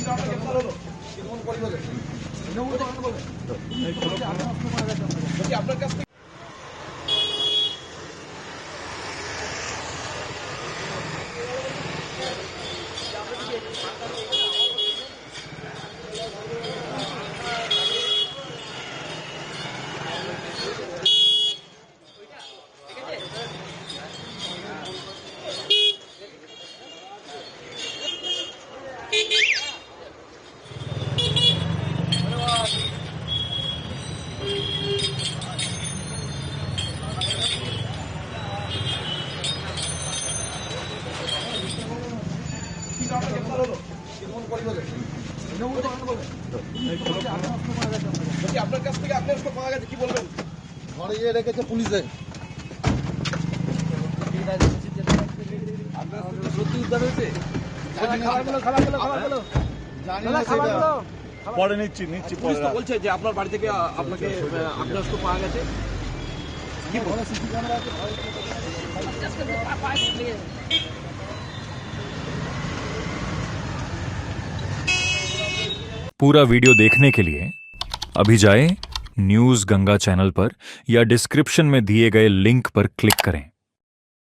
আপনার কাছ থেকে আপনার কাছ থেকে আপনার পাওয়া গেছে কি বলবেন? ঘরে গিয়ে রেখেছে পুলিশে। সত্যি উদ্ধার হয়েছে? পরে নিচ্ছি পুলিশ তো বলছে যে আপনার বাড়ি থেকে আপনাকে আগ্নেয়াস্ত্র পাওয়া গেছে। কি বলে? সিসি ক্যামেরা আছে। पूरा वीडियो देखने के लिए अभी जाएं न्यूज़ गंगा चैनल पर या डिस्क्रिप्शन में दिए गए लिंक पर क्लिक करें।